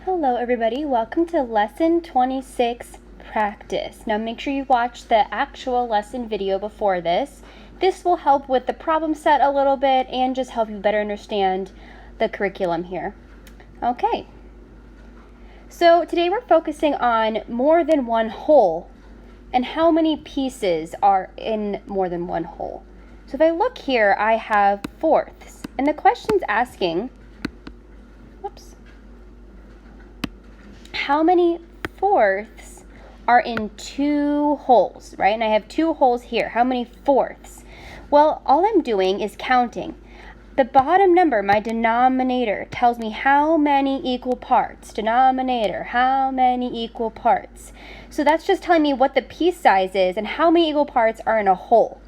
Hello everybody, welcome to lesson 26 practice. Now make sure you watch the actual lesson video before this. This will help with the problem set a little bit and just help you better understand the curriculum here. Okay, so today we're focusing on more than one whole and how many pieces are in more than one whole. So if I look here, I have fourths, and the question's asking, how many fourths are in two wholes, right? And I have two wholes here. How many fourths? Well, all I'm doing is counting. The bottom number, my denominator, tells me how many equal parts. Denominator, how many equal parts? So that's just telling me what the piece size is and how many equal parts are in a whole.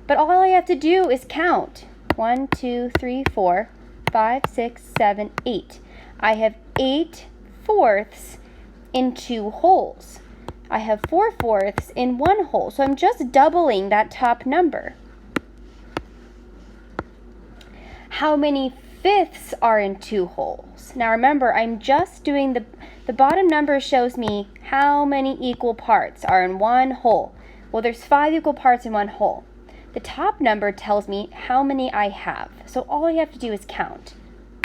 But all I have to do is count. 1, 2, 3, 4, 5, 6, 7, 8. I have 8 fourths in two wholes. I have 4 fourths in one whole, so I'm just doubling that top number. How many fifths are in two wholes? Now remember, I'm just doing the bottom number shows me how many equal parts are in one whole. Well, there's 5 equal parts in one whole. The top number tells me how many I have. So all I have to do is count.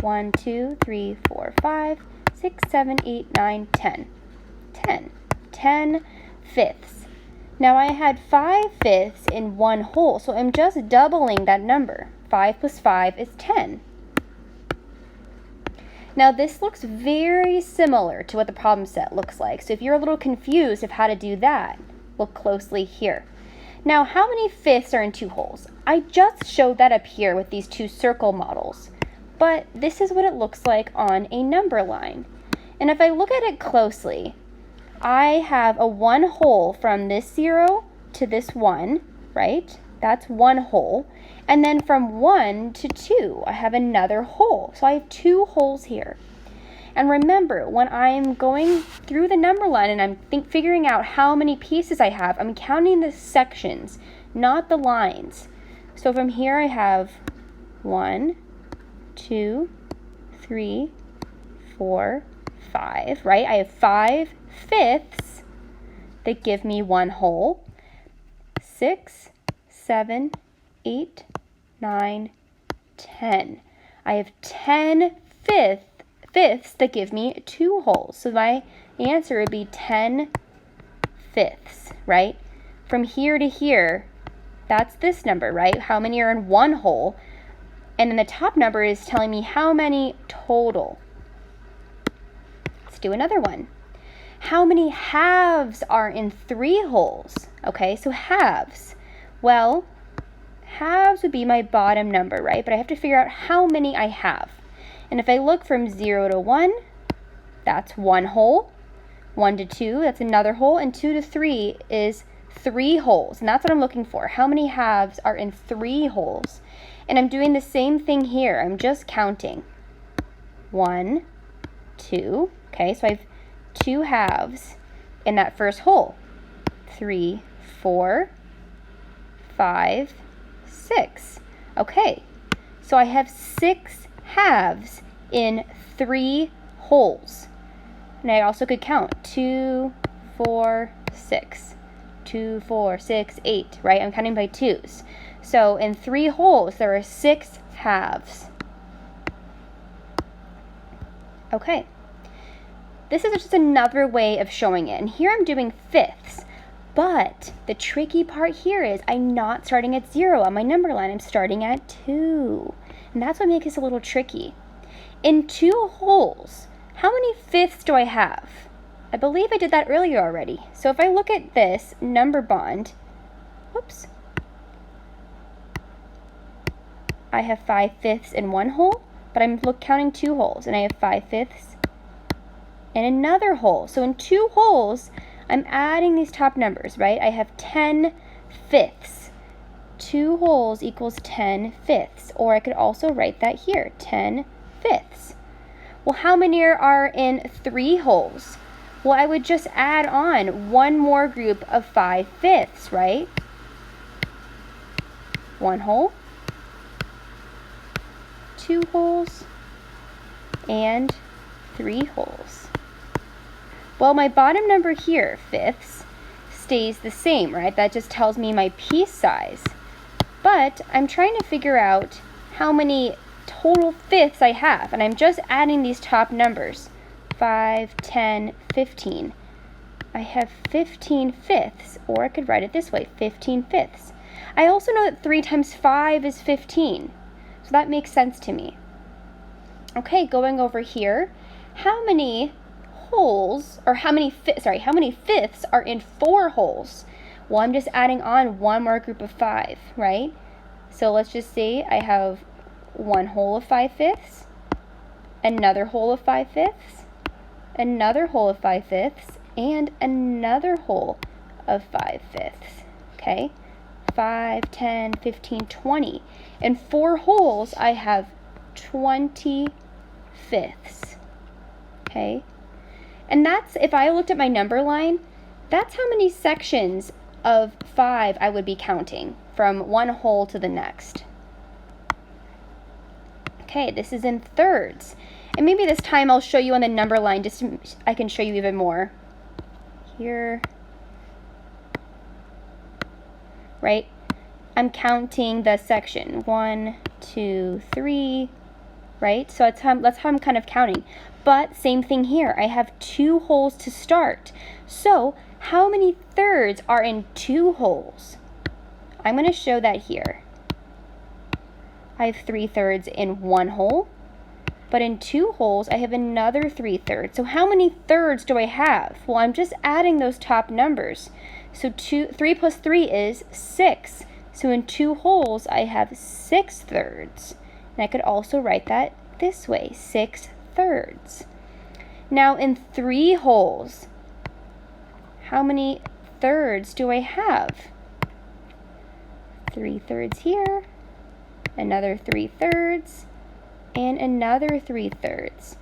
1, 2, 3, 4, 5, 6, 7, 8, 9, 10. 10 fifths. Now I had 5 fifths in one whole, so I'm just doubling that number. 5 plus 5 is 10. Now this looks very similar to what the problem set looks like. So if you're a little confused of how to do that, look closely here. Now how many fifths are in two wholes? I just showed that up here with these two circle models. But this is what it looks like on a number line. And if I look at it closely, I have a one whole from this 0 to this 1, right? That's one whole. And then from 1 to 2, I have another whole. So I have 2 wholes here. And remember, when I'm going through the number line and I'm figuring out how many pieces I have, I'm counting the sections, not the lines. So from here I have 1, 2, 3, 4, 5, right? I have 5 fifths that give me one whole. 6, 7, 8, 9, 10. I have 10 fifths that give me 2 wholes. So my answer would be 10 fifths, right? From here to here, that's this number, right? How many are in one whole? And then the top number is telling me how many total. Let's do another one. How many halves are in 3 wholes? Okay, so halves. Well, halves would be my bottom number, right? But I have to figure out how many I have. And if I look from 0 to 1, that's one whole. 1 to 2, that's another whole. And 2 to 3 is 3 wholes. And that's what I'm looking for. How many halves are in 3 wholes? And I'm doing the same thing here. I'm just counting. 1, 2. Okay, so I have 2 halves in that first whole. 3, 4, 5, 6. Okay, so I have 6 halves in 3 wholes. And I also could count 2, 4, 6. 2, 4, 6, 8, right? I'm counting by 2s. So in 3 wholes, there are 6 halves. Okay. This is just another way of showing it. And here I'm doing fifths. But the tricky part here is I'm not starting at 0 on my number line. I'm starting at 2. And that's what makes this a little tricky. In 2 wholes, how many fifths do I have? I believe I did that earlier already. So if I look at this number bond, whoops, I have 5 fifths in one whole, but I'm counting 2 wholes, and I have 5 fifths in another whole. So in 2 wholes, I'm adding these top numbers, right? I have 10 fifths. 2 wholes equals 10 fifths. Or I could also write that here, 10 fifths. Well, how many are in 3 wholes? Well, I would just add on one more group of 5 fifths, right? 1 whole, 2 wholes, and 3 wholes. Well, my bottom number here, fifths, stays the same, right? That just tells me my piece size. But I'm trying to figure out how many total fifths I have, and I'm just adding these top numbers, 5, 10, 15. I have 15 fifths, or I could write it this way, 15 fifths. I also know that 3 times 5 is 15, so that makes sense to me. Okay, going over here, how many holes, or how many fifths are in 4 holes? Well, I'm just adding on one more group of 5, right? So let's just say I have one hole of 5 fifths, another hole of 5 fifths, another hole of 5 fifths, and another hole of 5 fifths, okay? 5, 10, 15, 20. In 4 holes, I have 20 fifths, okay? And that's, if I looked at my number line, that's how many sections of 5 I would be counting from one hole to the next. Okay, this is in thirds. And maybe this time I'll show you on the number line just so I can show you even more. Here, right? I'm counting the section 1, 2, 3, right? So that's how I'm kind of counting. But same thing here. I have 2 holes to start. So how many thirds are in 2 holes? I'm going to show that here. I have 3 thirds in 1 hole, but in 2 holes I have another 3 thirds. So how many thirds do I have? Well, I'm just adding those top numbers. So 3 plus 3 is 6. So in 2 holes I have 6 thirds. And I could also write that this way, 6 thirds. Now in 3 holes, how many thirds do I have? 3 thirds here, another 3 thirds, and another 3 thirds.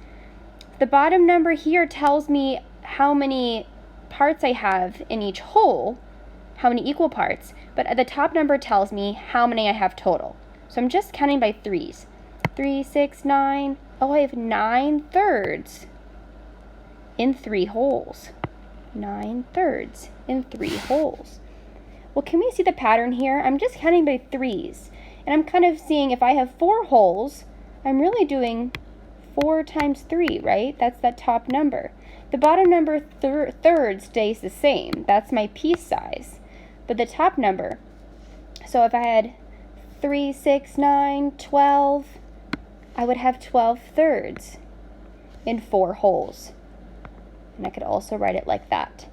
The bottom number here tells me how many parts I have in each hole, how many equal parts, but the top number tells me how many I have total. So I'm just counting by 3s. 3, 6, 9. Oh, I have 9 thirds in 3 holes. 9 thirds in 3 holes. Well, can we see the pattern here? I'm just counting by 3s. And I'm kind of seeing if I have 4 holes, I'm really doing 4 times 3, right? That's that top number. The bottom number, third, stays the same. That's my piece size. But the top number, so if I had 3, 6, 9, 12, I would have 12 thirds in 4 holes. And I could also write it like that.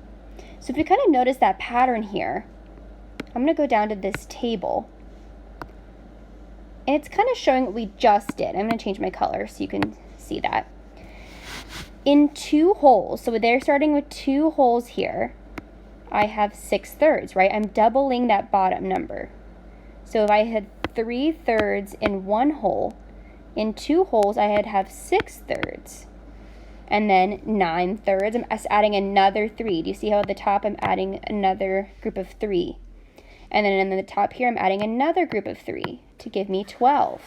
So if you kind of notice that pattern here, I'm going to go down to this table. And it's kind of showing what we just did. I'm going to change my color so you can see that. In 2 holes, so they're starting with 2 holes here, I have 6 thirds, right? I'm doubling that bottom number. So if I had 3 thirds in 1 hole, in 2 holes I had have 6 thirds. And then 9 thirds, I'm adding another 3. Do you see how at the top I'm adding another group of 3? And then in the top here I'm adding another group of 3 to give me 12.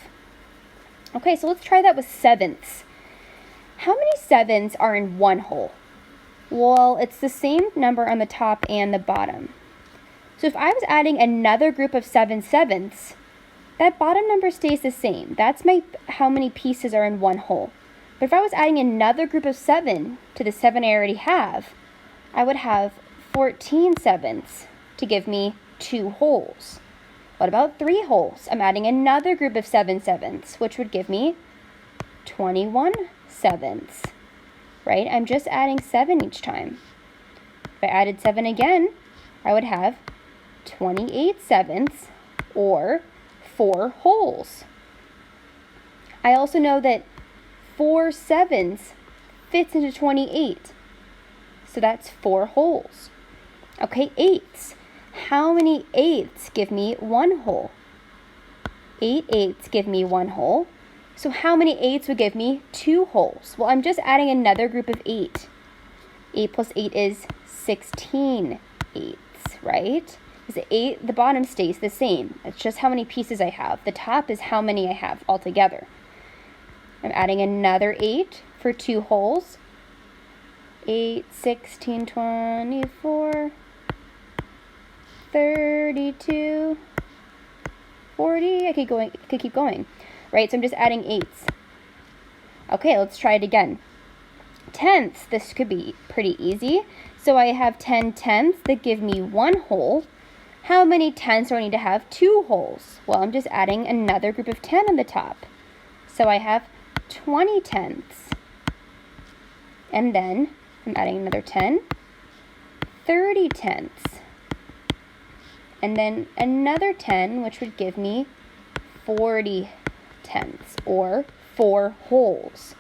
Okay, so let's try that with sevenths. How many sevenths are in 1 hole? Well, it's the same number on the top and the bottom. So if I was adding another group of 7 sevenths, that bottom number stays the same. That's how many pieces are in 1 hole. But if I was adding another group of 7 to the 7 I already have, I would have 14 sevenths to give me 2 holes. What about 3 holes? I'm adding another group of 7 sevenths, which would give me 21 sevenths, right? I'm just adding 7 each time. If I added 7 again, I would have 28 sevenths, or 4 holes. I also know that 4 sevenths fits into 28, so that's 4 holes. Okay, eighths. How many eighths give me 1 hole? 8 eighths give me 1 hole. So how many eighths would give me 2 holes? Well, I'm just adding another group of 8. 8 plus 8 is 16 eighths, right? Because the bottom stays the same. It's just how many pieces I have. The top is how many I have altogether. I'm adding another 8 for 2 holes. 8, 16, 24, 32, 40. I could keep going, right? So I'm just adding 8s. Okay, let's try it again. Tenths, this could be pretty easy. So I have 10 tenths that give me 1 whole. How many tenths do I need to have 2 wholes? Well, I'm just adding another group of 10 on the top. So I have 20 tenths. And then I'm adding another 10, 30 tenths. And then another 10, which would give me 40 tenths, or 4 wholes.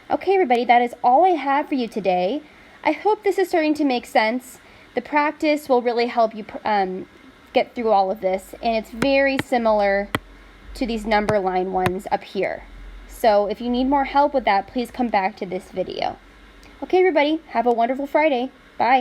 Okay, everybody, that is all I have for you today. I hope this is starting to make sense. The practice will really help you get through all of this, and it's very similar to these number line ones up here. So if you need more help with that, please come back to this video. Okay, everybody, have a wonderful Friday. Bye.